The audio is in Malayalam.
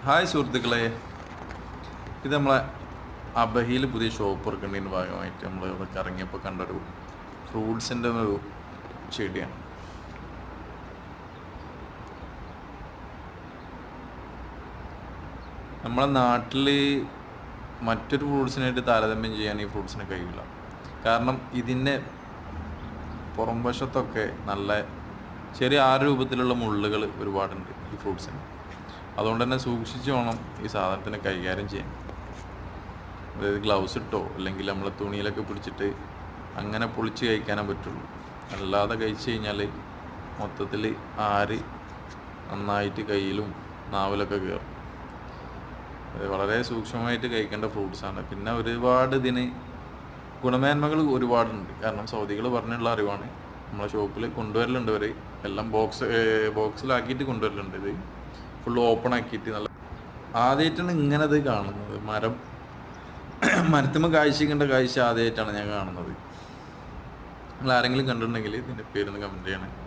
ഹായ് സുഹൃത്തുക്കളെ, ഇത് നമ്മളെ അബഹിയിൽ പുതിയ ഷോപ്പ് ഇറക്കുന്നതിൻ്റെ ഭാഗമായിട്ട് നമ്മൾ ഇവിടെ ഇറങ്ങിയപ്പോൾ കണ്ടൊരു ഫ്രൂട്ട്സിൻ്റെ ഒരു ചെടിയാണ്. നമ്മളെ നാട്ടിൽ മറ്റൊരു ഫ്രൂട്ട്സിനായിട്ട് താരതമ്യം ചെയ്യാൻ ഈ ഫ്രൂട്ട്സിന് കഴിയില്ല. കാരണം ഇതിൻ്റെ പുറംവശത്തൊക്കെ നല്ല ചെറിയ രൂപത്തിലുള്ള മുള്ളുകൾ ഒരുപാടുണ്ട് ഈ ഫ്രൂട്ട്സിന്. അതുകൊണ്ട് തന്നെ സൂക്ഷിച്ച് വേണം ഈ സാധനത്തിനെ കൈകാര്യം ചെയ്യാൻ. അതായത് ഗ്ലൗസ് ഇട്ടോ അല്ലെങ്കിൽ നമ്മൾ തുണിയിലൊക്കെ പിടിച്ചിട്ട് അങ്ങനെ പൊളിച്ച് കഴിക്കാനേ പറ്റുള്ളൂ. അല്ലാതെ കഴിച്ച് കഴിഞ്ഞാൽ മൊത്തത്തിൽ നന്നായിട്ട് കയ്യിലും നാവിലൊക്കെ കയറും. അത് വളരെ സൂക്ഷ്മമായിട്ട് കഴിക്കേണ്ട ഫ്രൂട്ട്സാണ്. പിന്നെ ഒരുപാട് ഇതിന് ഗുണമേന്മകൾ ഒരുപാടുണ്ട്. കാരണം സൗദികൾ പറഞ്ഞുള്ള അറിവാണ്. നമ്മളെ ഷോപ്പിൽ കൊണ്ടുവരലുണ്ട്. അവർ എല്ലാം ബോക്സിലാക്കിയിട്ട് കൊണ്ടുവരലുണ്ട്. ഇത് ഫുള്ള് ഓപ്പൺ ആക്കിയിട്ട് നല്ല ആദ്യമായിട്ടാണ് ഇങ്ങനെ അത് കാണുന്നത്. മരത്തുമ്പോൾ കാഴ്ചക്കേണ്ട കാഴ്ച ആദ്യമായിട്ടാണ് ഞാൻ കാണുന്നത്. നിങ്ങൾ ആരെങ്കിലും കണ്ടിട്ടുണ്ടെങ്കിൽ ഇതിൻ്റെ പേരൊന്ന് കമൻറ്റ് ചെയ്യണേ.